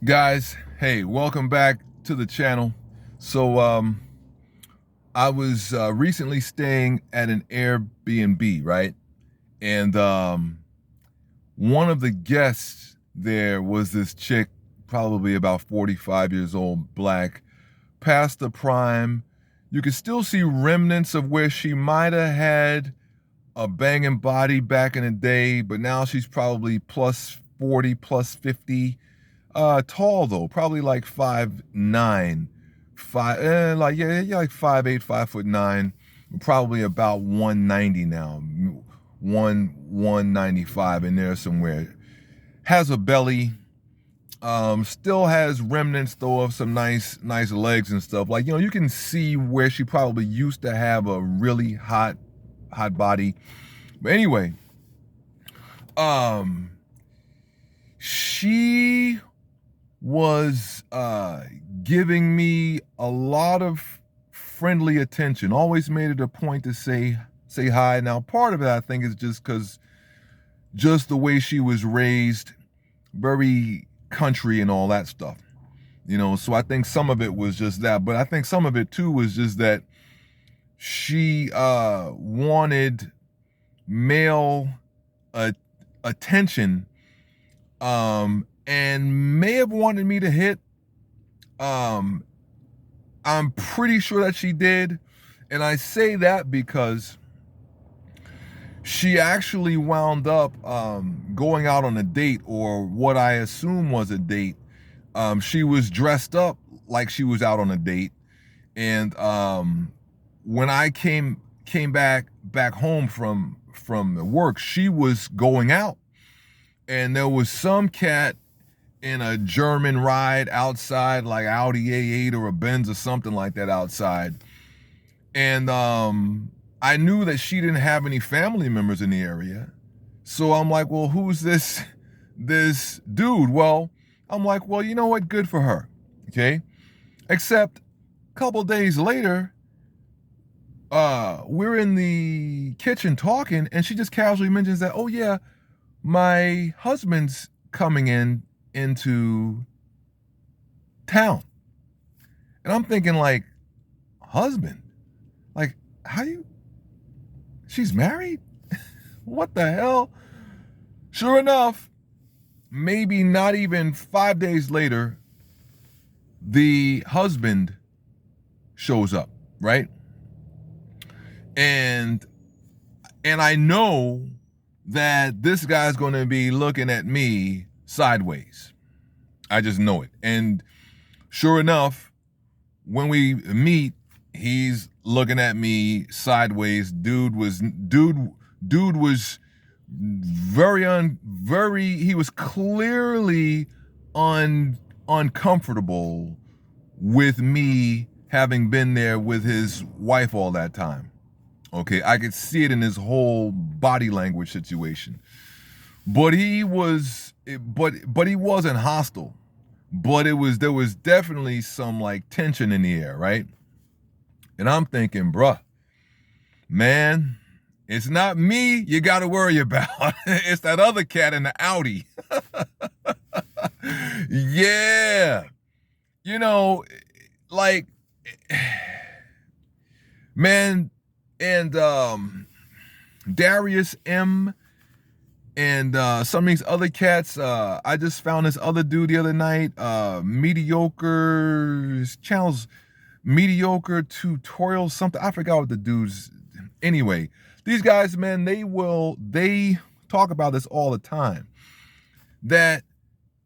Guys, hey, welcome back to the channel. So I was recently staying at an Airbnb, right? And one of the guests there was this chick, probably about 45 years old, black, past the prime. You could still see remnants of where she might have had a banging body back in the day, but now she's probably plus 40, plus 50. Tall though, probably like 5'9", like 5'8", 5'9", probably about 190 now, 195 in there somewhere. Has a belly, still has remnants though of some nice legs and stuff. Like, you can see where she probably used to have a really hot body. But anyway, she was giving me a lot of friendly attention. Always made it a point to say hi. Now, part of it I think is just the way she was raised, very country and all that stuff. So I think some of it was just that, but I think some of it too was just that she wanted male attention, and may have wanted me to hit. I'm pretty sure that she did. And I say that because she actually wound up going out on a date, or what I assume was a date. She was dressed up like she was out on a date. And when I came back home from work, she was going out. And there was some cat in a German ride outside, like Audi A8 or a Benz or something like that outside. And I knew that she didn't have any family members in the area. So I'm like, well, who's this dude? Well, I'm like, well, you know what? Good for her. Okay. Except a couple days later, we're in the kitchen talking, and she just casually mentions that, oh yeah, my husband's coming into town. And I'm thinking, like, husband? Like, she's married? What the hell? Sure enough, maybe not even 5 days later, the husband shows up, right? And I know that this guy's going to be looking at me sideways. I just know it. And sure enough, when we meet, he's looking at me sideways. Dude was he was clearly uncomfortable with me having been there with his wife all that time. Okay, I could see it in his whole body language situation. But he wasn't hostile. But there was definitely some like tension in the air, right? And I'm thinking, bruh, man, it's not me you got to worry about. It's that other cat in the Audi. Yeah. Like, man, and Darius M. and some of these other cats. I just found this other dude the other night. Mediocre tutorial something. I forgot what the dude's. Anyway, these guys, man, they talk about this all the time. That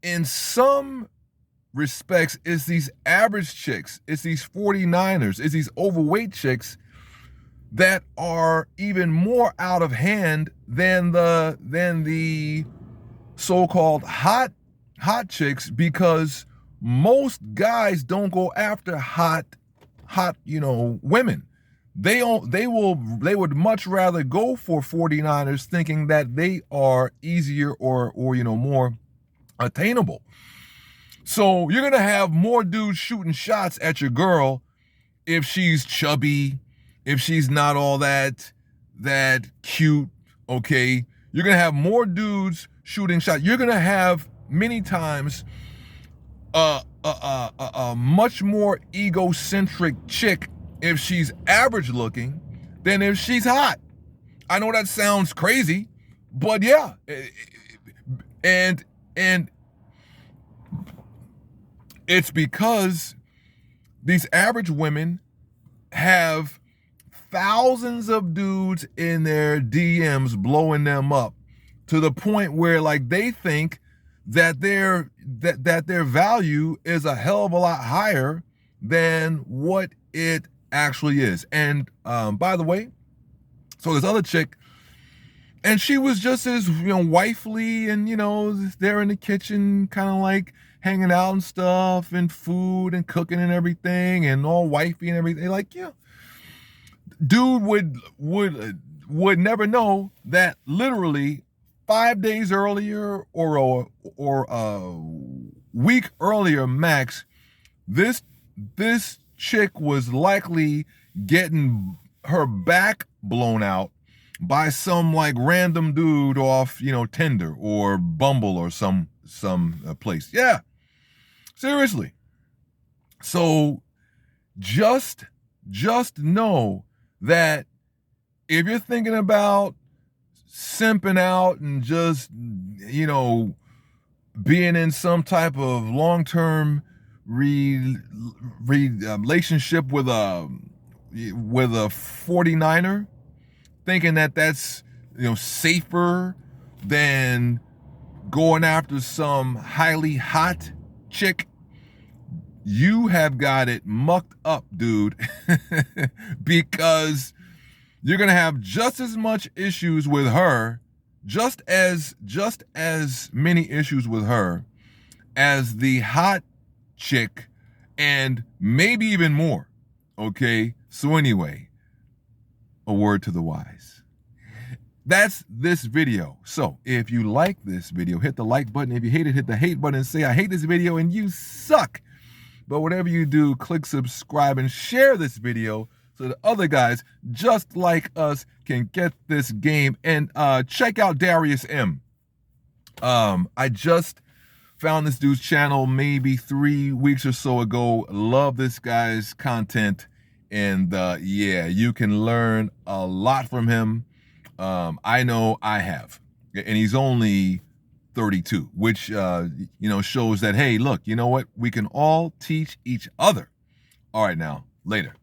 in some respects, it's these average chicks, it's these 49ers, it's these overweight chicks that are even more out of hand than the so-called hot chicks, because most guys don't go after hot women. They would much rather go for 49ers, thinking that they are easier or more attainable. So you're gonna have more dudes shooting shots at your girl if she's chubby, if she's not all that cute, okay? You're gonna have more dudes shooting shots. You're gonna have many times a much more egocentric chick if she's average looking than if she's hot. I know that sounds crazy, but yeah. And it's because these average women have thousands of dudes in their DMs blowing them up to the point where like they think that their value is a hell of a lot higher than what it actually is. And by the way, so this other chick, and she was just as, wifely, and, there in the kitchen, kind of like hanging out and stuff, and food and cooking and everything, and all wifey and everything. Like, dude would never know that literally 5 days earlier or a week earlier max, this chick was likely getting her back blown out by some like random dude off, Tinder or Bumble or some place. Yeah, seriously. So just know that if you're thinking about simping out and just, being in some type of long-term relationship with a 49er, thinking that that's, safer than going after some highly hot chick, you have got it mucked up, dude. Because you're going to have just as much issues with her, just as many issues with her as the hot chick, and maybe even more. Okay? So anyway, a word to the wise. That's this video. So if you like this video, hit the like button. If you hate it, hit the hate button and say, I hate this video and you suck. But whatever you do, click subscribe and share this video so that other guys just like us can get this game. And check out Darius M. I just found this dude's channel maybe 3 weeks or so ago. Love this guy's content. And yeah, you can learn a lot from him. I know I have. And he's only 32, which, shows that, hey, look, you know what? We can all teach each other. All right, now, later.